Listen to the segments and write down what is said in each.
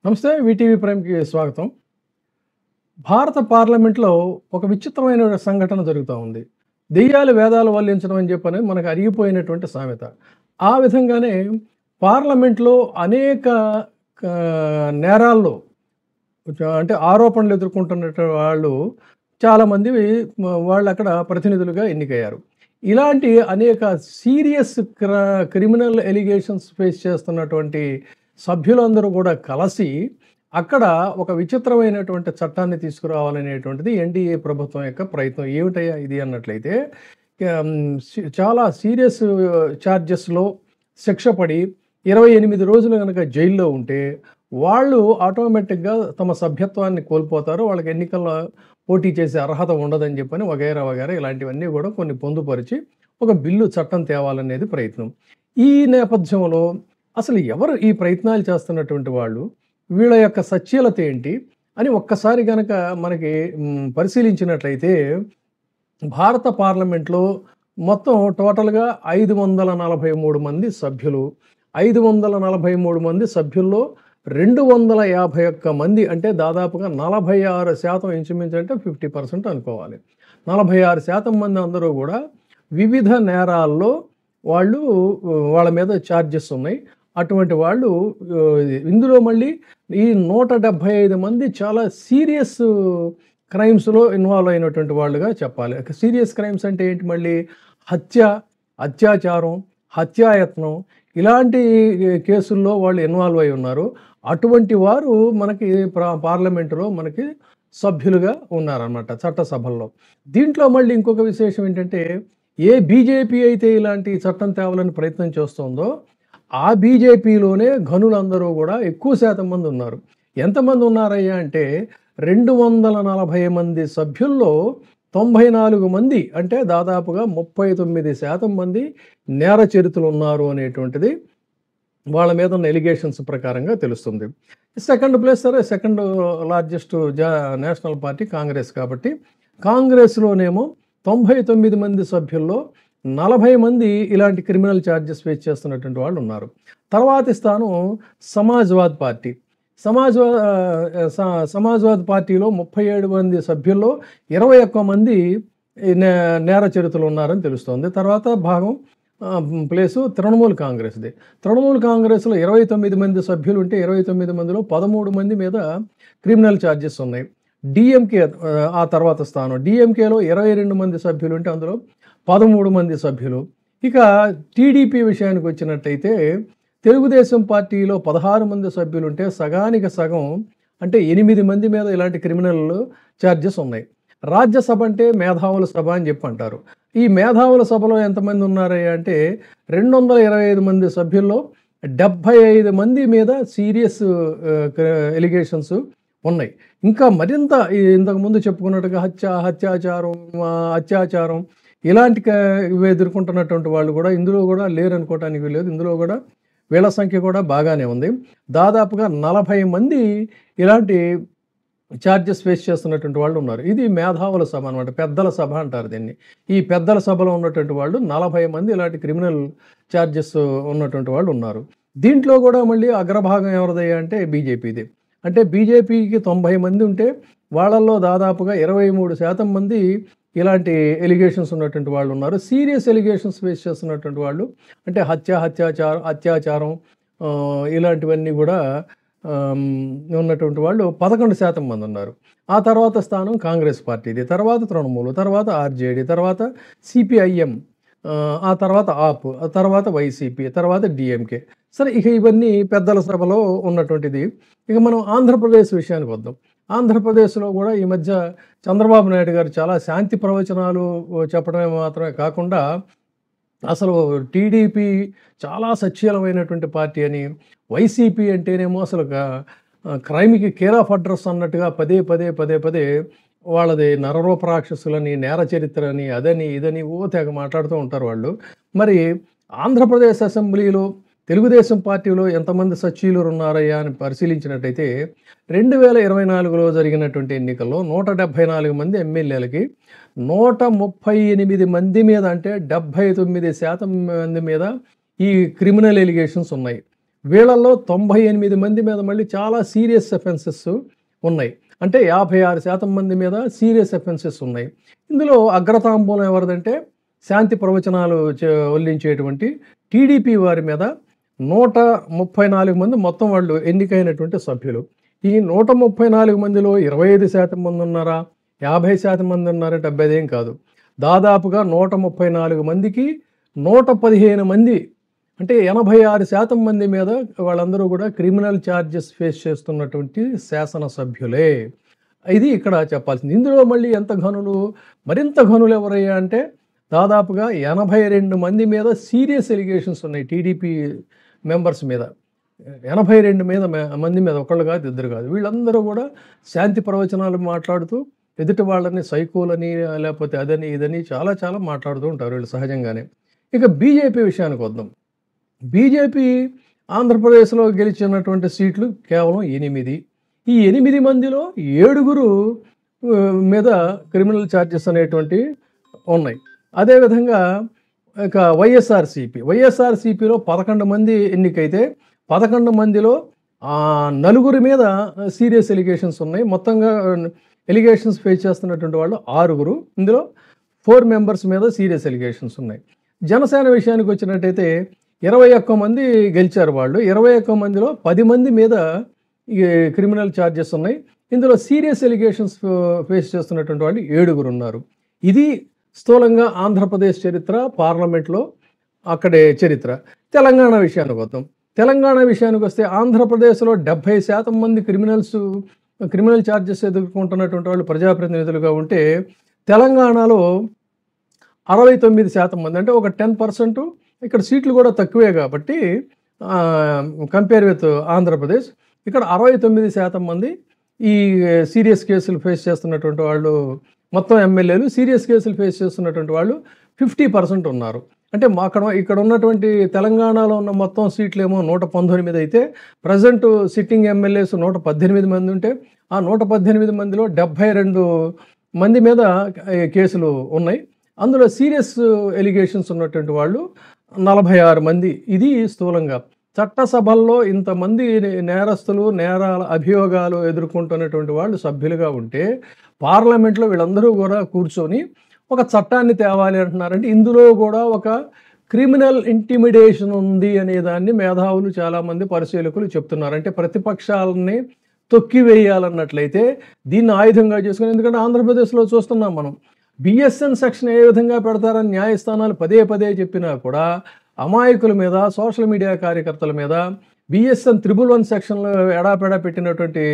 నమస్తే. వీటీవీ ప్రైమ్‌కి స్వాగతం. భారత పార్లమెంట్‌లో ఒక విచిత్రమైన సంఘటన జరుగుతా ఉంది. దెయ్యాలు వేదాలు వల్లించడం అని చెప్పని మనకు అరిగిపోయినటువంటి సామెత. ఆ విధంగానే పార్లమెంట్‌లో అనేక నేరాల్లో అంటే ఆరోపణలు ఎదుర్కొంటున్నటువంటి వాళ్ళు చాలామంది వాళ్ళక్కడ ప్రతినిధులుగా ఎన్నికయ్యారు. ఇలాంటి అనేక సీరియస్ క్రిమినల్ ఎలిగేషన్స్ ఫేస్ చేస్తున్నటువంటి సభ్యులందరూ కూడా కలిసి అక్కడ ఒక విచిత్రమైనటువంటి చట్టాన్ని తీసుకురావాలనేటువంటిది ఎన్డీఏ ప్రభుత్వం యొక్క ప్రయత్నం. ఏమిటయ్యా ఇది అన్నట్లయితే చాలా సీరియస్ చార్జెస్‌లో శిక్ష పడి 28 రోజులు గనక జైల్లో ఉంటే వాళ్ళు ఆటోమేటిక్‌గా తమ సభ్యత్వాన్ని కోల్పోతారు. వాళ్ళకి ఎన్నికల్లో పోటీ చేసే అర్హత ఉండదని చెప్పని వగైరా వగైరా ఇలాంటివన్నీ కూడా కొన్ని పొందుపరిచి ఒక బిల్లు చట్టం తేవాలనేది ప్రయత్నం. ఈ నేపథ్యంలో అసలు ఎవరు ఈ ప్రయత్నాలు చేస్తున్నటువంటి వాళ్ళు? వీళ్ళ యొక్క సచ్ఛీలత ఏంటి? అని ఒక్కసారి గనక మనకి పరిశీలించినట్లయితే భారత పార్లమెంట్‌లో మొత్తం టోటల్‌గా 543 మంది సభ్యులు. 543 మంది సభ్యుల్లో 251 మంది అంటే దాదాపుగా 46% ఇంచుమించు అంటే 50% అనుకోవాలి. 46% మంది అందరూ కూడా వివిధ నేరాల్లో వాళ్ళ మీద చార్జెస్ ఉన్నాయి. అటువంటి వాళ్ళు ఇందులో మళ్ళీ ఈ 175 మంది చాలా సీరియస్ క్రైమ్స్‌లో ఇన్వాల్వ్ అయినటువంటి వాళ్ళుగా చెప్పాలి. సీరియస్ క్రైమ్స్ అంటే ఏంటి మళ్ళీ? హత్య, అత్యాచారం, హత్యాయత్నం ఇలాంటి కేసుల్లో వాళ్ళు ఇన్వాల్వ్ అయి ఉన్నారు. అటువంటి వారు మనకి పార్లమెంటులో మనకి సభ్యులుగా ఉన్నారన్నమాట చట్టసభల్లో. దీంట్లో మళ్ళీ ఇంకొక విశేషం ఏంటంటే ఏ బీజేపీ అయితే ఇలాంటి చట్టం తేవాలని ప్రయత్నం చేస్తోందో ఆ బీజేపీలోనే ఘనులందరూ కూడా ఎక్కువ శాతం మంది ఉన్నారు. ఎంతమంది ఉన్నారయ్యా అంటే 240 మంది సభ్యుల్లో 94 మంది అంటే దాదాపుగా 39% మంది నేర చరిత్రలు ఉన్నారు అనేటువంటిది వాళ్ళ మీద ఉన్న ఎలిగేషన్స్ ప్రకారంగా తెలుస్తుంది. Second largest national party Congress కాబట్టి కాంగ్రెస్‌లోనేమో 99 మంది సభ్యుల్లో 40 మంది ఇలాంటి క్రిమినల్ చార్జెస్ ఫేస్ చేస్తున్నటువంటి వాళ్ళు ఉన్నారు. తర్వాతి స్థానం సమాజ్వాద్ పార్టీ. సమాజ్వాద్ పార్టీలో 37 మంది సభ్యుల్లో 21 మంది నేర చరిత్రలు ఉన్నారని తెలుస్తోంది. తర్వాత ప్లేసు తృణమూల్ కాంగ్రెస్‌ది. తృణమూల్ కాంగ్రెస్‌లో 29 మంది సభ్యులు ఉంటే 29 మందిలో 13 మంది మీద క్రిమినల్ చార్జెస్ ఉన్నాయి. డీఎంకే ఆ తర్వాత స్థానం. డీఎంకేలో 22 మంది సభ్యులు ఉంటే అందులో 13 మంది సభ్యులు. ఇక టీడీపీ విషయానికి వచ్చినట్టయితే తెలుగుదేశం పార్టీలో 16 మంది సభ్యులుంటే సగానికి సగం అంటే 8 మంది మీద ఇలాంటి క్రిమినల్ చార్జెస్ ఉన్నాయి. రాజ్యసభ అంటే మేధావుల సభ అని చెప్పి అంటారు. ఈ మేధావుల సభలో ఎంతమంది ఉన్నారయ్యా అంటే 225 మంది సభ్యుల్లో 75 మంది మీద సీరియస్ ఎలిగేషన్స్ ఉన్నాయి. ఇంకా మరింత ఇంతకుముందు చెప్పుకున్నట్టుగా అత్యాచారం ఇలాంటి ఇవి ఎదుర్కొంటున్నటువంటి వాళ్ళు కూడా ఇందులో కూడా లేరనుకోవటానికి లేదు. ఇందులో కూడా వీళ్ళ సంఖ్య కూడా బాగానే ఉంది. దాదాపుగా 40 మంది ఇలాంటి చార్జెస్ ఫేస్ చేస్తున్నటువంటి వాళ్ళు ఉన్నారు. ఇది మేధావుల సభ అనమాట. పెద్దల సభ అంటారు దీన్ని. ఈ పెద్దల సభలో ఉన్నటువంటి వాళ్ళు 40 మంది ఇలాంటి క్రిమినల్ చార్జెస్ ఉన్నటువంటి వాళ్ళు ఉన్నారు. దీంట్లో కూడా మళ్ళీ అగ్రభాగం ఎవరిదయ్యా అంటే బీజేపీది. అంటే బీజేపీకి 90 మంది ఉంటే వాళ్ళల్లో దాదాపుగా 23% మంది ఇలాంటి ఎలిగేషన్స్ ఉన్నటువంటి వాళ్ళు ఉన్నారు. సీరియస్ ఎలిగేషన్స్ ఫేస్ చేస్తున్నటువంటి వాళ్ళు అంటే అత్యాచారం ఇలాంటివన్నీ కూడా ఉన్నటువంటి వాళ్ళు 11% మంది ఉన్నారు. ఆ తర్వాత స్థానం కాంగ్రెస్ పార్టీది, తర్వాత తృణమూల్, తర్వాత ఆర్జేడీ, తర్వాత సిపిఐఎం, ఆ తర్వాత ఆప్, ఆ తర్వాత వైసీపీ, తర్వాత డిఎంకే. సరే, ఇక ఇవన్నీ పెద్దల సభలో ఉన్నటువంటిది. ఇక మనం ఆంధ్రప్రదేశ్ విషయానికి వద్దాం. ఆంధ్రప్రదేశ్లో కూడా ఈ మధ్య చంద్రబాబు నాయుడు గారు చాలా శాంతి ప్రవచనాలు చెప్పడమే మాత్రమే కాకుండా అసలు టీడీపీ చాలా సచ్ఛీలమైనటువంటి పార్టీ అని, వైసీపీ అంటేనేమో అసలు క్రైమ్‌కి కేర్ ఆఫ్ అడ్రస్ అన్నట్టుగా పదే వాళ్ళది నరరూప రాక్షసులని, నేర చరిత్రని, అదని ఇదని తెగ మాట్లాడుతూ ఉంటారు వాళ్ళు. మరి ఆంధ్రప్రదేశ్ అసెంబ్లీలో తెలుగుదేశం పార్టీలో ఎంతమంది సచ్చీలురు ఉన్నారయ్యా అని పరిశీలించినట్టయితే 2024లో జరిగినటువంటి ఎన్నికల్లో 174 మంది ఎమ్మెల్యేలకి 138 మంది మీద అంటే 79% మంది మీద ఈ క్రిమినల్ ఎలిగేషన్స్ ఉన్నాయి. వీళ్ళల్లో 98 మంది మీద మళ్ళీ చాలా సీరియస్ అఫెన్సెస్ ఉన్నాయి. అంటే 56% మంది మీద సీరియస్ అఫెన్సెస్ ఉన్నాయి. ఇందులో అగ్రతాంబూలం ఎవరిదంటే శాంతి ప్రవచనాలు వల్లించేటువంటి టీడీపీ వారి మీద 134 మంది మొత్తం వాళ్ళు ఎన్నికైనటువంటి సభ్యులు. ఈ 134 మందిలో 25% మంది ఉన్నారా, 50% మంది ఉన్నారంటే అబ్బేదేం కాదు. దాదాపుగా 134 మందికి 115 మంది అంటే 86% మంది మీద వాళ్ళందరూ కూడా క్రిమినల్ ఛార్జెస్ ఫేస్ చేస్తున్నటువంటి శాసనసభ్యులే. ఇది ఇక్కడ చెప్పాల్సింది. ఇందులో మళ్ళీ ఎంత ఘనులు, మరింత ఘనులు ఎవరయ్యా అంటే దాదాపుగా 82 మంది మీద సీరియస్ ఎలిగేషన్స్ ఉన్నాయి టీడీపీ మెంబర్స్ మీద. 82 మంది మీద, ఒకళ్ళు కాదు ఇద్దరు కాదు. వీళ్ళందరూ కూడా శాంతి ప్రవచనాలు మాట్లాడుతూ ఎదుటి వాళ్ళని సైకోలని లేకపోతే అదని ఇదని చాలా చాలా మాట్లాడుతూ ఉంటారు వీళ్ళు సహజంగానే. ఇక బీజేపీ విషయానికి వద్దాం. బీజేపీ ఆంధ్రప్రదేశ్లో గెలిచినటువంటి సీట్లు కేవలం 8. ఈ 8 మందిలో 7 మీద క్రిమినల్ ఛార్జెస్ అనేటువంటివి ఉన్నాయి. అదేవిధంగా ఇక వైఎస్ఆర్సీపీలో 11 మంది ఎన్నికైతే 11 మందిలో 4 మీద సీరియస్ ఎలిగేషన్స్ ఉన్నాయి. మొత్తంగా ఎలిగేషన్స్ ఫేస్ చేస్తున్నటువంటి వాళ్ళు 6. ఇందులో 4 మెంబర్స్ మీద సీరియస్ ఎలిగేషన్స్ ఉన్నాయి. జనసేన విషయానికి వచ్చినట్టయితే 21 మంది గెలిచారు వాళ్ళు. 21 మందిలో 10 మంది మీద క్రిమినల్ ఛార్జెస్ ఉన్నాయి. ఇందులో సీరియస్ ఎలిగేషన్స్ ఫేస్ చేస్తున్నటువంటి వాళ్ళు 7 ఉన్నారు. ఇది స్థూలంగా ఆంధ్రప్రదేశ్ చరిత్ర, పార్లమెంట్లో అక్కడే చరిత్ర. తెలంగాణ విషయానికి వద్దాం. తెలంగాణ విషయానికి వస్తే ఆంధ్రప్రదేశ్లో 70% మంది క్రిమినల్ ఛార్జెస్ ఎదుర్కొంటున్నటువంటి వాళ్ళు ప్రజాప్రతినిధులుగా ఉంటే తెలంగాణలో 69% మంది అంటే ఒక 10%. ఇక్కడ సీట్లు కూడా తక్కువే కాబట్టి కంపేర్ విత్ ఆంధ్రప్రదేశ్ ఇక్కడ 69% మంది ఈ సీరియస్ కేసులు ఫేస్ చేస్తున్నటువంటి వాళ్ళు, మొత్తం ఎమ్మెల్యేలు సీరియస్ కేసులు ఫేస్ చేస్తున్నటువంటి వాళ్ళు 50% ఉన్నారు. అంటే ఇక్కడ ఉన్నటువంటి తెలంగాణలో ఉన్న మొత్తం సీట్లు ఏమో 119 అయితే ప్రజెంట్ సిట్టింగ్ ఎమ్మెల్యేస్ 118 మంది ఉంటే ఆ 118 మందిలో 72 మంది మీద కేసులు ఉన్నాయి. అందులో సీరియస్ ఎలిగేషన్స్ ఉన్నటువంటి వాళ్ళు 46 మంది. ఇది స్థూలంగా చట్టసభల్లో ఇంతమంది నేరస్తులు, నేరాల అభియోగాలు ఎదుర్కొంటున్నటువంటి వాళ్ళు సభ్యులుగా ఉంటే పార్లమెంట్లో వీళ్ళందరూ కూడా కూర్చొని ఒక చట్టాన్ని తేవాలి అంటున్నారంటే ఇందులో కూడా ఒక క్రిమినల్ ఇంటిమిడేషన్ ఉంది అనే దాన్ని మేధావులు చాలామంది పరిశీలకులు చెప్తున్నారు. అంటే ప్రతిపక్షాలని తొక్కివేయాలన్నట్లయితే దీన్ని ఆయుధంగా చేసుకుని, ఎందుకంటే ఆంధ్రప్రదేశ్లో చూస్తున్నాం మనం బిఎస్ఎన్ సెక్షన్ ఏ విధంగా పెడతారని న్యాయస్థానాలు పదే చెప్పినా కూడా అమాయకుల మీద, సోషల్ మీడియా కార్యకర్తల మీద బిఎస్ఎన్ 111 సెక్షన్లో ఎడాపెడా పెట్టినటువంటి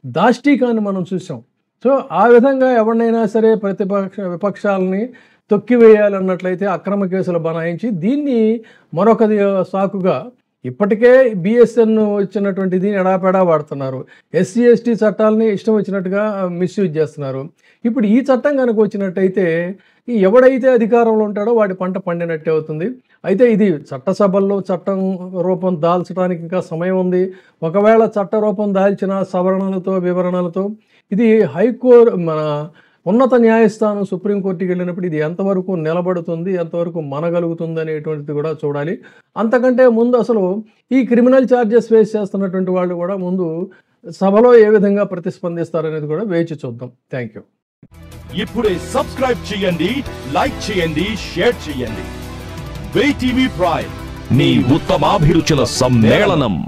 దాష్టీకాన్ని మనం చూసాం. సో ఆ విధంగా ఎవరినైనా సరే విపక్షాలని తొక్కివేయాలన్నట్లయితే అక్రమ కేసులు బనాయించి దీన్ని మరొక సాకుగా ఇప్పటికే బిఎస్ఎన్ ఇచ్చినటువంటి దీన్ని ఎడాపెడా వాడుతున్నారు. ఎస్సీ ఎస్టీ చట్టాలని ఇష్టం వచ్చినట్టుగా మిస్యూజ్ చేస్తున్నారు. ఇప్పుడు ఈ చట్టం కనుక వచ్చినట్టయితే ఎవడైతే అధికారంలో ఉంటాడో వాడి పంట పండినట్టే అవుతుంది. అయితే ఇది చట్టసభల్లో చట్టం రూపం దాల్చడానికి ఇంకా సమయం ఉంది. ఒకవేళ చట్ట రూపం దాల్చిన సవరణలతో వివరణలతో ఇది మన ఉన్నత న్యాయస్థానం సుప్రీంకోర్టుకి వెళ్ళినప్పుడు ఇది ఎంతవరకు నిలబడుతుంది, ఎంతవరకు మనగలుగుతుంది అనేటువంటిది కూడా చూడాలి. అంతకంటే ముందు అసలు ఈ క్రిమినల్ ఛార్జెస్ ఫేస్ చేస్తున్నటువంటి వాళ్ళు కూడా ముందు సభలో ఏ విధంగా ప్రతిస్పందిస్తారనేది కూడా వేచి చూద్దాం. Thank you. ఇప్పుడే సబ్స్క్రైబ్ చేయండి, లైక్ చేయండి, షేర్ చేయండి. వై టీవీ ప్రైమ్, మీ ఉత్తమాభిరుచుల సమ్మేళనం.